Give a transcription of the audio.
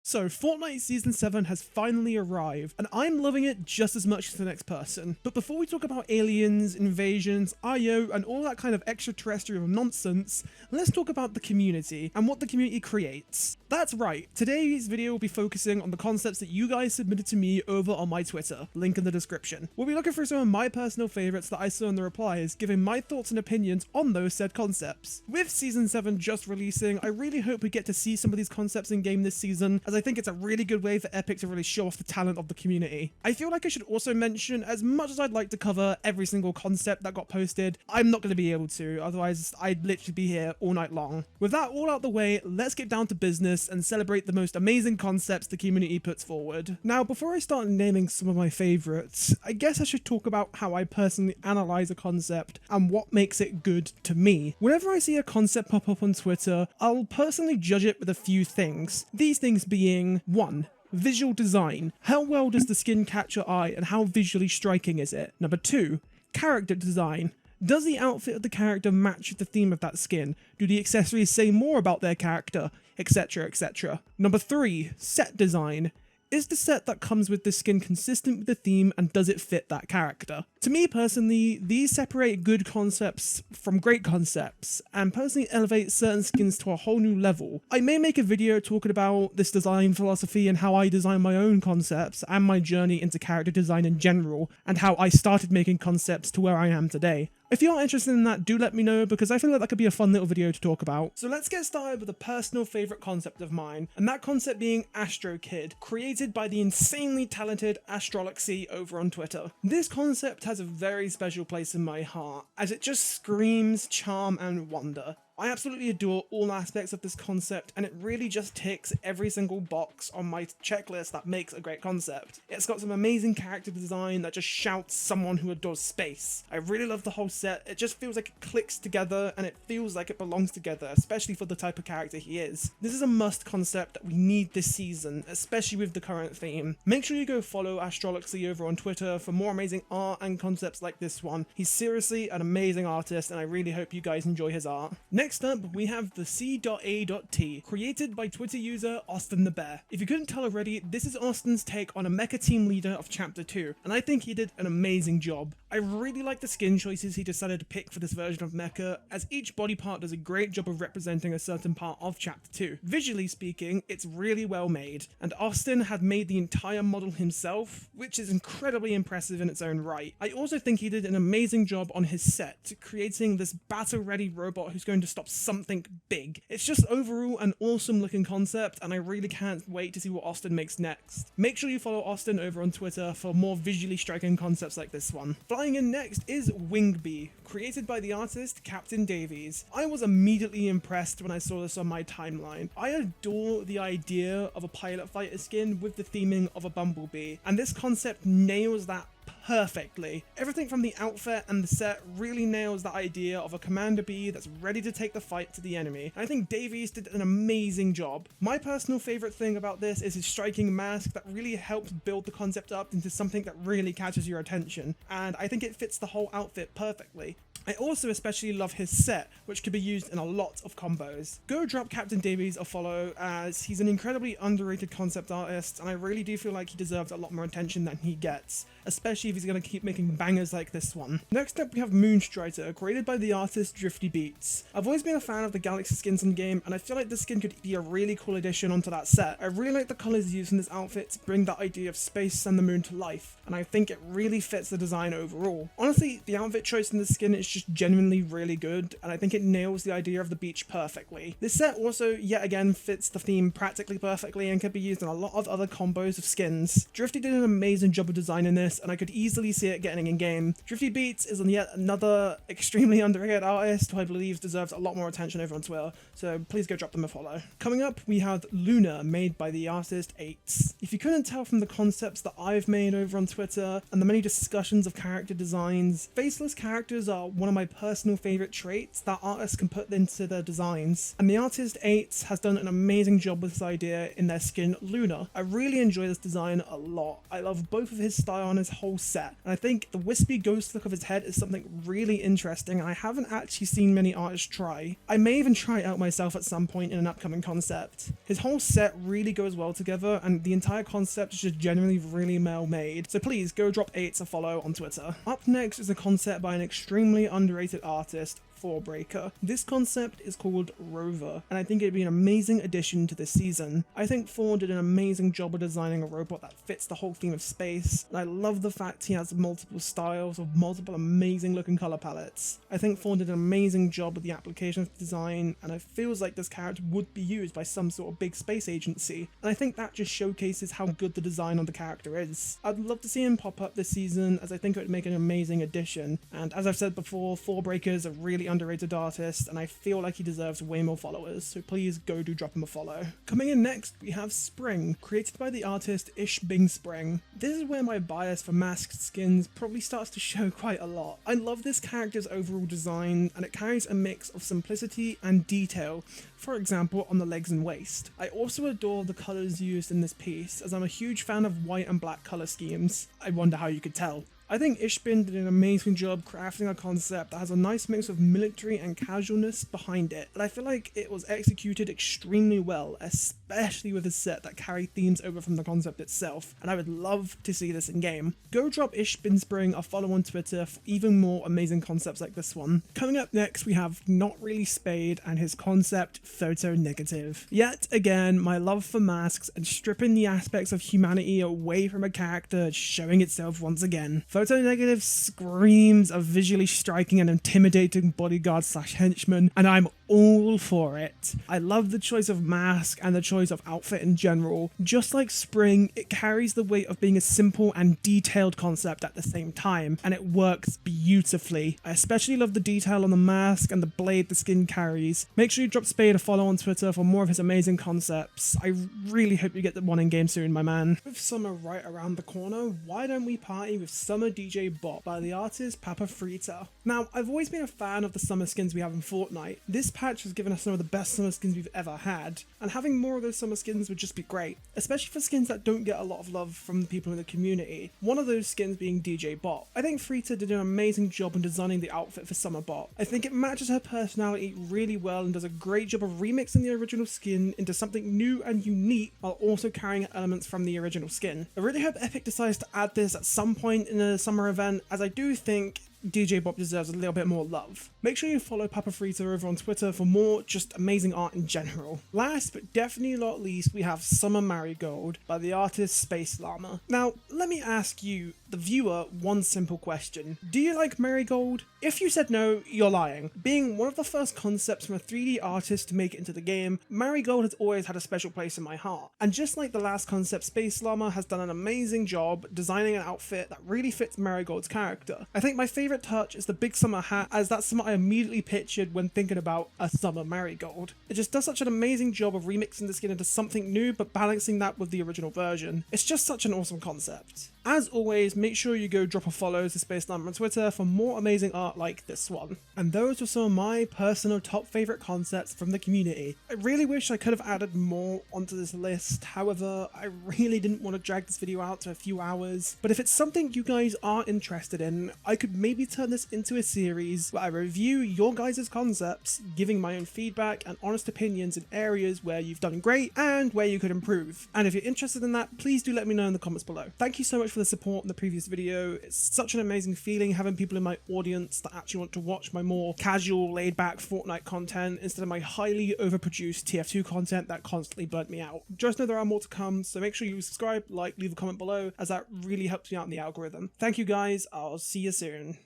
So, Fortnite Season 7 has finally arrived, and I'm loving it just as much as the next person. But before we talk about aliens, invasions, IO, and all that kind of extraterrestrial nonsense, let's talk about the community and what the community creates. That's right, today's video will be focusing on the concepts that you guys submitted to me over on my Twitter, link in the description. We'll be looking through some of my personal favourites that I saw in the replies, giving my thoughts and opinions on those said concepts. With Season 7 just releasing, I really hope we get to see some of these concepts in game this season, as I think it's a really good way for Epic to really show off the talent of the community. I feel like I should also mention, as much as I'd like to cover every single concept that got posted, I'm not going to be able to, otherwise I'd literally be here all night long. With that all out the way, let's get down to business and celebrate the most amazing concepts the community puts forward. Now, before I start naming some of my favourites, I guess I should talk about how I personally analyse a concept and what makes it good to me. Whenever I see a concept pop up on Twitter, I'll personally judge it with a few things. These things being 1. Visual design. How well does the skin catch your eye and how visually striking is it? Number 2. Character design. Does the outfit of the character match the theme of that skin? Do the accessories say more about their character? Etc, etc. Number 3. Set design. Is the set that comes with the skin consistent with the theme and does it fit that character? To me personally, these separate good concepts from great concepts and personally elevate certain skins to a whole new level. I may make a video talking about this design philosophy and how I design my own concepts and my journey into character design in general and how I started making concepts to where I am today. If you're interested in that, do let me know because I feel like that could be a fun little video to talk about. So let's get started with a personal favourite concept of mine, and that concept being AstroKid, created by the insanely talented Astroloxy over on Twitter. This concept has a very special place in my heart, as it just screams charm and wonder. I absolutely adore all aspects of this concept, and it really just ticks every single box on my checklist that makes a great concept. It's got some amazing character design that just shouts someone who adores space. I really love the whole set. It just feels like it clicks together and it feels like it belongs together, especially for the type of character he is. This is a must concept that we need this season, especially with the current theme. Make sure you go follow Astroloxy over on Twitter for more amazing art and concepts like this one. He's seriously an amazing artist, and I really hope you guys enjoy his art. Next up, we have the C.A.T, created by Twitter user Austin the Bear. If you couldn't tell already, this is Austin's take on a mecha team leader of Chapter 2, and I think he did an amazing job. I really like the skin choices he decided to pick for this version of mecha, as each body part does a great job of representing a certain part of Chapter 2. Visually speaking, it's really well made, and Austin had made the entire model himself, which is incredibly impressive in its own right. I also think he did an amazing job on his set, creating this battle-ready robot who's going to stop something big. It's just overall an awesome looking concept, and I really can't wait to see what Austin makes next. Make sure you follow Austin over on Twitter for more visually striking concepts like this one. Flying in next is Wingby, created by the artist CaptainDaveys. I was immediately impressed when I saw this on my timeline. I adore the idea of a pilot fighter skin with the theming of a bumblebee, and this concept nails that perfectly. Everything from the outfit and the set really nails that idea of a commander bee that's ready to take the fight to the enemy. I think Davies did an amazing job. My personal favourite thing about this is his striking mask that really helps build the concept up into something that really catches your attention, and I think it fits the whole outfit perfectly. I also especially love his set, which could be used in a lot of combos. Go drop CaptainDaveys a follow, as he's an incredibly underrated concept artist, and I really do feel like he deserves a lot more attention than he gets, especially if he's going to keep making bangers like this one. Next up we have Moonstrider, created by the artist DriftyBeatz. I've always been a fan of the Galaxy skins in game, and I feel like this skin could be a really cool addition onto that set. I really like the colours used in this outfit to bring that idea of space and the moon to life, and I think it really fits the design overall. Honestly, the outfit choice in this skin is just genuinely really good, and I think it nails the idea of the beach perfectly. This set also, yet again, fits the theme practically perfectly and can be used in a lot of other combos of skins. Drifty did an amazing job of designing this, and I could easily see it getting in game. DriftyBeatz is yet another extremely underrated artist who I believe deserves a lot more attention over on Twitter, so please go drop them a follow. Coming up, we have Luna, made by the artist Ates. If you couldn't tell from the concepts that I've made over on Twitter and the many discussions of character designs, faceless characters are one of my personal favorite traits that artists can put into their designs. And the artist 8 has done an amazing job with this idea in their skin Luna. I really enjoy this design a lot. I love both of his style and his whole set. And I think the wispy ghost look of his head is something really interesting, and I haven't actually seen many artists try. I may even try it out myself at some point in an upcoming concept. His whole set really goes well together, and the entire concept is just generally really well made. So please go drop 8 a follow on Twitter. Up next is a concept by an extremely underrated artist, Forebreaker. This concept is called Rover, and I think it'd be an amazing addition to this season. I think Fore did an amazing job of designing a robot that fits the whole theme of space, and I love the fact he has multiple styles with multiple amazing looking color palettes. I think Fore did an amazing job with the application of design, and it feels like this character would be used by some sort of big space agency, and I think that just showcases how good the design on the character is. I'd love to see him pop up this season, as I think it would make an amazing addition, and as I've said before, Forebreaker is a really underrated artist, and I feel like he deserves way more followers, so please go do drop him a follow. Coming in next, we have Spring, created by the artist IchBinSpring. This is where my bias for masked skins probably starts to show quite a lot. I love this character's overall design, and it carries a mix of simplicity and detail, for example on the legs and waist. I also adore the colours used in this piece, as I'm a huge fan of white and black colour schemes. I wonder how you could tell. I think IchBin did an amazing job crafting a concept that has a nice mix of military and casualness behind it, and I feel like it was executed extremely well, especially with a set that carried themes over from the concept itself, and I would love to see this in game. Go drop IchBinSpring a follow on Twitter for even more amazing concepts like this one. Coming up next, we have NotReallyspade and his concept Photo Negative. Yet again, my love for masks and stripping the aspects of humanity away from a character showing itself once again. Photo Negative screams of visually striking and intimidating bodyguard slash henchman, and I'm all for it. I love the choice of mask and the choice of outfit in general. Just like Spring, it carries the weight of being a simple and detailed concept at the same time, and it works beautifully. I especially love the detail on the mask and the blade the skin carries. Make sure you drop Spade a follow on Twitter for more of his amazing concepts. I really hope you get the one in game soon, my man. With summer right around the corner, why don't we party with Summer DJ Bop by the artist Papafrita. Now, I've always been a fan of the summer skins we have in Fortnite. This patch has given us some of the best summer skins we've ever had, and having more of those summer skins would just be great, especially for skins that don't get a lot of love from the people in the community. One of those skins being DJ Bop. I think Frita did an amazing job in designing the outfit for Summer Bop. I think it matches her personality really well and does a great job of remixing the original skin into something new and unique while also carrying elements from the original skin. I really hope Epic decides to add this at some point in a summer event, as I do think DJ Bop deserves a little bit more love. Make sure you follow Papafrita over on Twitter for more just amazing art in general. Last but definitely not least, we have Summer Marigold by the artist Spacellama. Now, let me ask you, the viewer, one simple question. Do you like Marigold? If you said no, you're lying. Being one of the first concepts from a 3D artist to make it into the game, Marigold has always had a special place in my heart. And just like the last concept, Spacellama has done an amazing job designing an outfit that really fits Marigold's character. I think my favorite touch is the big summer hat, as that's something I immediately pictured when thinking about a Summer Marigold. It just does such an amazing job of remixing the skin into something new but balancing that with the original version. It's just such an awesome concept. As always, make sure you go drop a follow to Spacellama on Twitter for more amazing art like this one. And those were some of my personal top favourite concepts from the community. I really wish I could have added more onto this list, however, I really didn't want to drag this video out to a few hours. But if it's something you guys are interested in, I could maybe turn this into a series where I review your guys' concepts, giving my own feedback and honest opinions in areas where you've done great and where you could improve. And if you're interested in that, please do let me know in the comments below. Thank you so much for the support in the previous video. It's such an amazing feeling having people in my audience that actually want to watch my more casual, laid-back Fortnite content instead of my highly overproduced TF2 content that constantly burnt me out. Just know there are more to come, so make sure you subscribe, like, leave a comment below, as that really helps me out in the algorithm. Thank you guys, I'll see you soon.